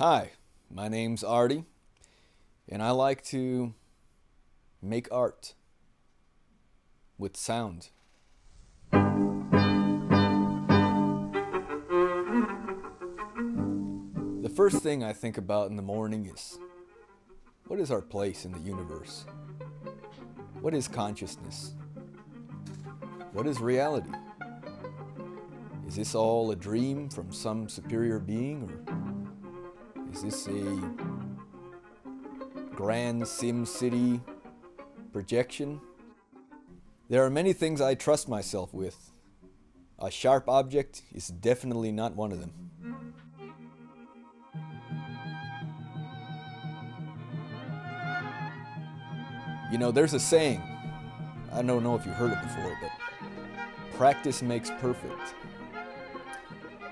Hi, my name's Artie, and I like to make art with sound. The first thing I think about in the morning is, what is our place in the universe? What is consciousness? What is reality? Is this all a dream from some superior being, or is this a grand Sim City projection? There are many things I trust myself with. A sharp object is definitely not one of them. You know, there's a saying, I don't know if you heard it before, but practice makes perfect.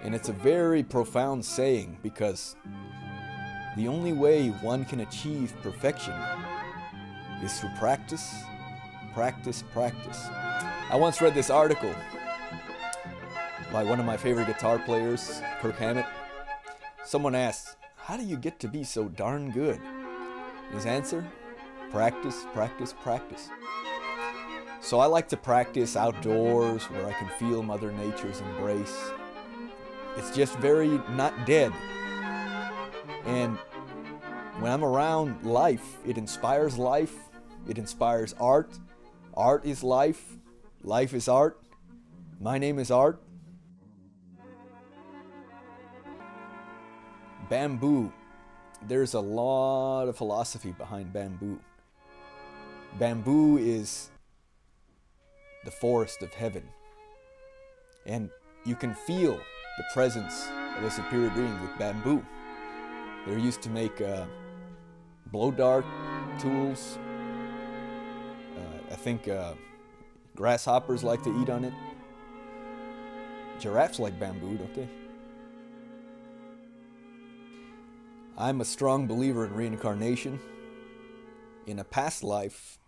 And it's a very profound saying because the only way one can achieve perfection is through practice, practice, practice. I once read this article by one of my favorite guitar players, Kirk Hammett. Someone asked, how do you get to be so darn good? His answer, practice, practice, practice. So I like to practice outdoors where I can feel Mother Nature's embrace. It's just very not dead. And when I'm around life, it inspires life. It inspires art. Art is life. Life is art. My name is Art. Bamboo. There's a lot of philosophy behind bamboo. Bamboo is the forest of heaven. And you can feel the presence of a superior being with bamboo. They're used to make blow dart tools. I think grasshoppers like to eat on it. Giraffes like bamboo, don't they? I'm a strong believer in reincarnation. In a past life,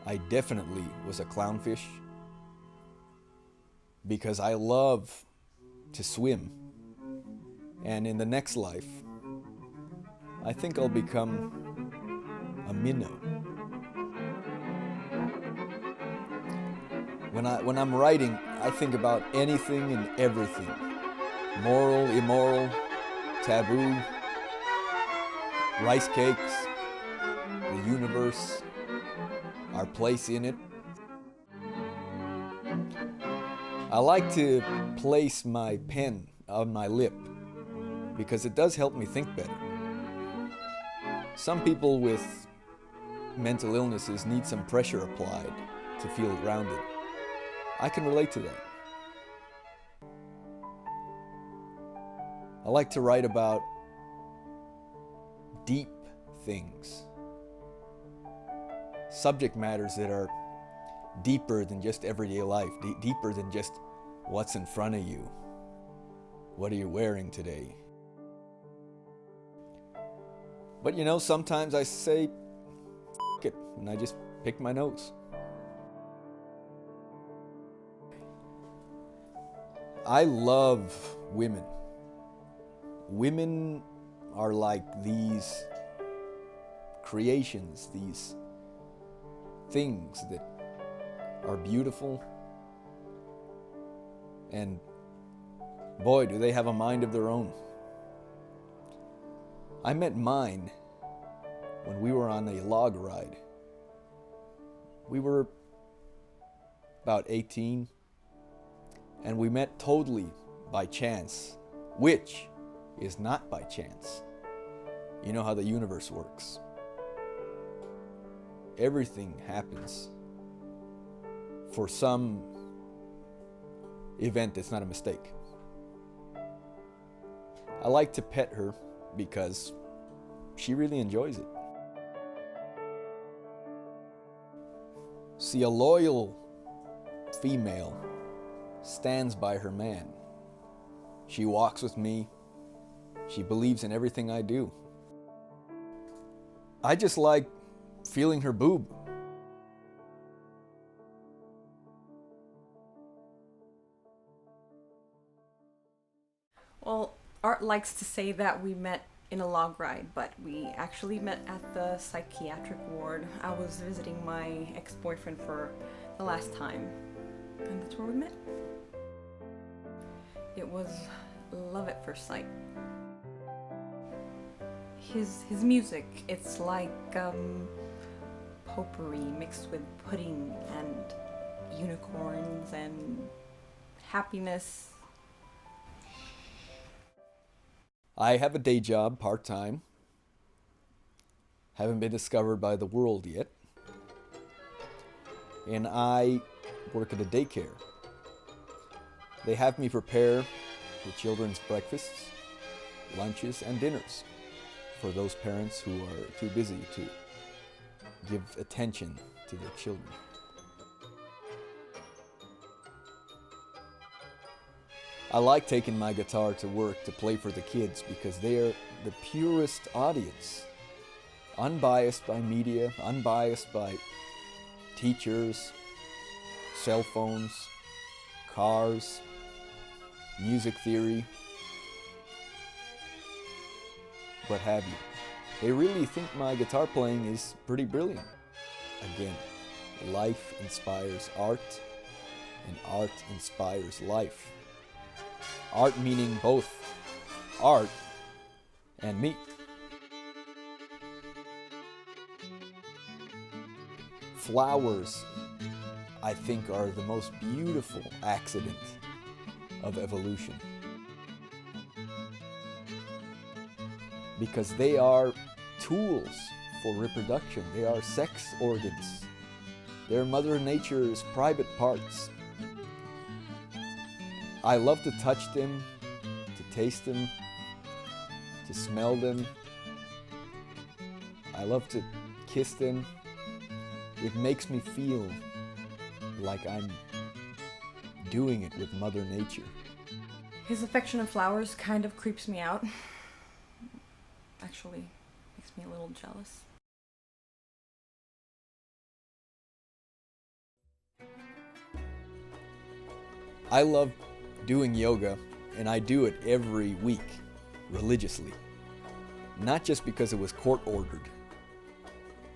I definitely was a clownfish because I love to swim. And in the next life, I think I'll become a minnow. When I'm writing, I think about anything and everything. Moral, immoral, taboo, rice cakes, the universe, our place in it. I like to place my pen on my lip because it does help me think better. Some people with mental illnesses need some pressure applied to feel grounded. I can relate to that. I like to write about deep things, subject matters that are deeper than just everyday life, deeper than just what's in front of you. What are you wearing today? But you know, sometimes I say, F it, and I just pick my nose. I love women. Women are like these creations, these things that are beautiful. And boy, do they have a mind of their own. I met mine when we were on a log ride. We were about 18, and we met totally by chance, which is not by chance. You know how the universe works. Everything happens for some event that's not a mistake. I like to pet her because she really enjoys it. See, a loyal female stands by her man. She walks with me. She believes in everything I do. I just like feeling her boob. Well, Art likes to say that we met in a log ride, but we actually met at the psychiatric ward. I was visiting my ex-boyfriend for the last time, and that's where we met. It was love at first sight. His music, it's like potpourri mixed with pudding and unicorns and happiness. I have a day job, part-time. Haven't been discovered by the world yet. And I work at a daycare. They have me prepare the children's breakfasts, lunches, and dinners for those parents who are too busy to give attention to their children. I like taking my guitar to work to play for the kids because they are the purest audience. Unbiased by media, unbiased by teachers, cell phones, cars, music theory, what have you. They really think my guitar playing is pretty brilliant. Again, life inspires art, and art inspires life. Art meaning both art and me. Flowers, I think, are the most beautiful accident of evolution. Because they are tools for reproduction. They are sex organs. They're Mother Nature's private parts. I love to touch them, to taste them, to smell them. I love to kiss them. It makes me feel like I'm doing it with Mother Nature. His affection of flowers kind of creeps me out. Actually, makes me a little jealous. I love doing yoga, and I do it every week, religiously. Not just because it was court-ordered,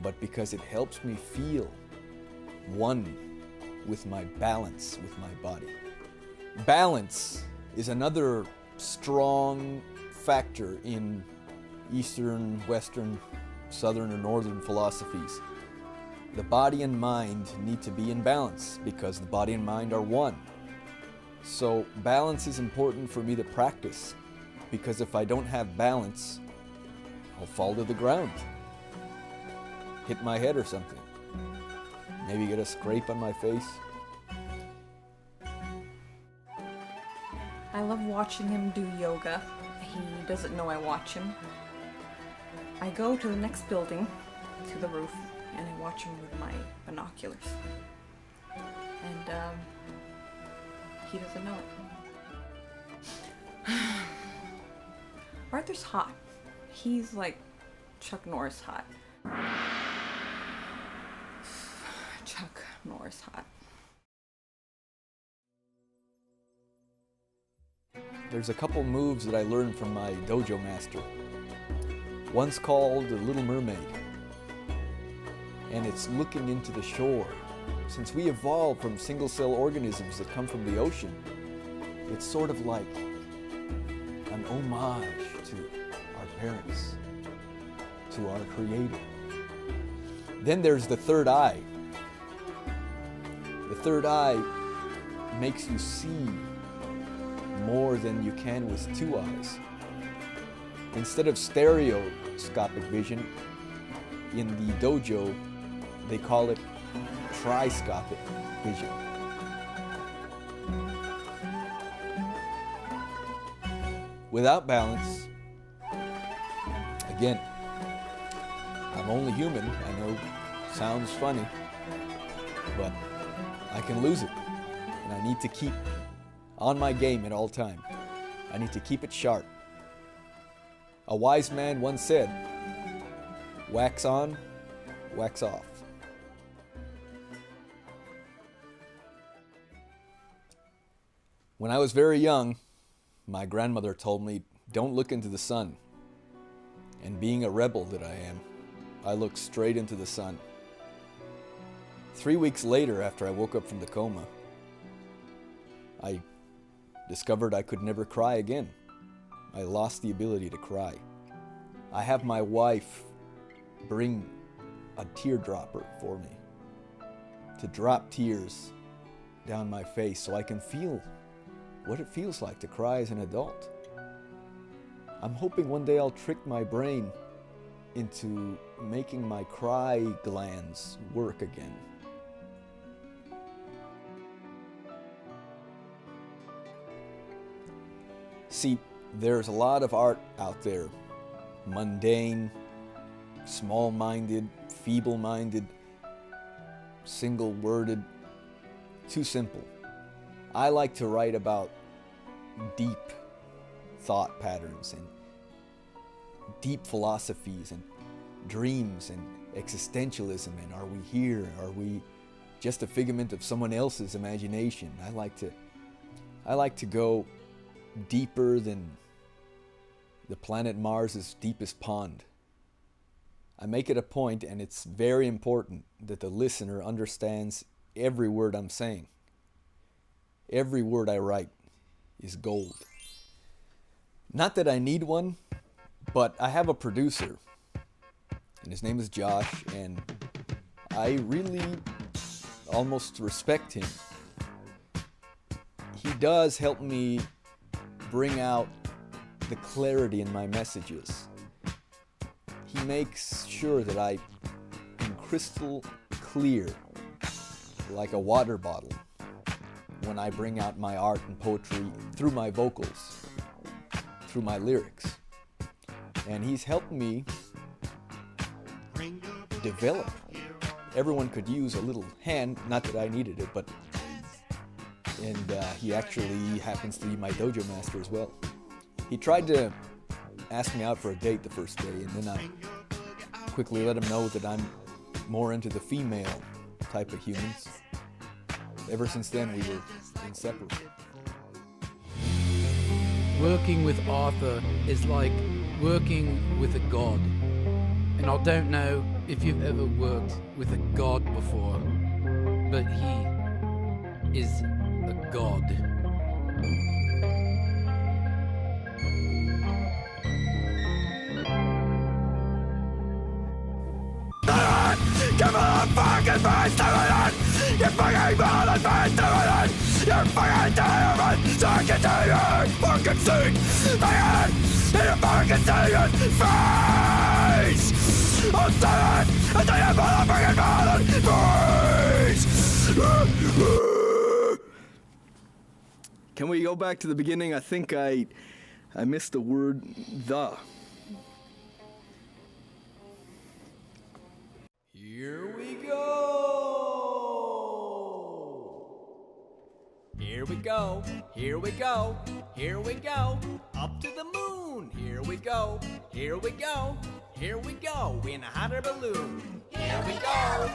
but because it helps me feel one with my balance, with my body. Balance is another strong factor in Eastern, Western, Southern, or Northern philosophies. The body and mind need to be in balance because the body and mind are one. So balance is important for me to practice, because if I don't have balance, I'll fall to the ground, hit my head or something, maybe get a scrape on my face. I love watching him do yoga. He doesn't know I watch him. I go to the next building, to the roof, and I watch him with my binoculars. And he doesn't know it. Arthur's hot. He's like Chuck Norris hot. Chuck Norris hot. There's a couple moves that I learned from my dojo master. One's called the Little Mermaid, and it's looking into the shore. Since we evolved from single-cell organisms that come from the ocean, it's sort of like an homage to our parents, to our Creator. Then there's the third eye. The third eye makes you see more than you can with two eyes. Instead of stereoscopic vision, in the dojo, they call it triscopic vision. Without balance, again, I'm only human. I know, sounds funny, but I can lose it. And I need to keep on my game at all time. I need to keep it sharp. A wise man once said, wax on, wax off. When I was very young, my grandmother told me, don't look into the sun. And being a rebel that I am, I looked straight into the sun. 3 weeks later, after I woke up from the coma, I discovered I could never cry again. I lost the ability to cry. I have my wife bring a teardropper for me to drop tears down my face so I can feel what it feels like to cry as an adult. I'm hoping one day I'll trick my brain into making my cry glands work again. See, there's a lot of art out there, mundane, small-minded, feeble-minded, single-worded, too simple. I like to write about deep thought patterns and deep philosophies and dreams and existentialism, and are we here? Are we just a figment of someone else's imagination? I like to go deeper than the planet Mars's deepest pond. I make it a point, and it's very important, that the listener understands every word I'm saying. Every word I write is gold. Not that I need one, but I have a producer, and his name is Josh, and I really almost respect him. He does help me bring out the clarity in my messages. He makes sure that I am crystal clear, like a water bottle, when I bring out my art and poetry through my vocals, through my lyrics. And he's helped me develop. Everyone could use a little hand, not that I needed it, but he actually happens to be my dojo master as well. He tried to ask me out for a date the first day, and then I quickly let him know that I'm more into the female type of humans. Ever since then, we were inseparable. Working with Arthur is like working with a god. And I don't know if you've ever worked with a god before, but he is a god. Give me a fucking face to it! You fucking violent face to it! You fucking tyrant! So I can tell you fucking see my head in your fucking serious face! I'll say it until you motherfucking violent face! Can we go back to the beginning? I think I missed the word the. Here we go! Here we go, here we go, here we go, up to the moon. Here we go, here we go, here we go, in a hot air balloon. Here we go,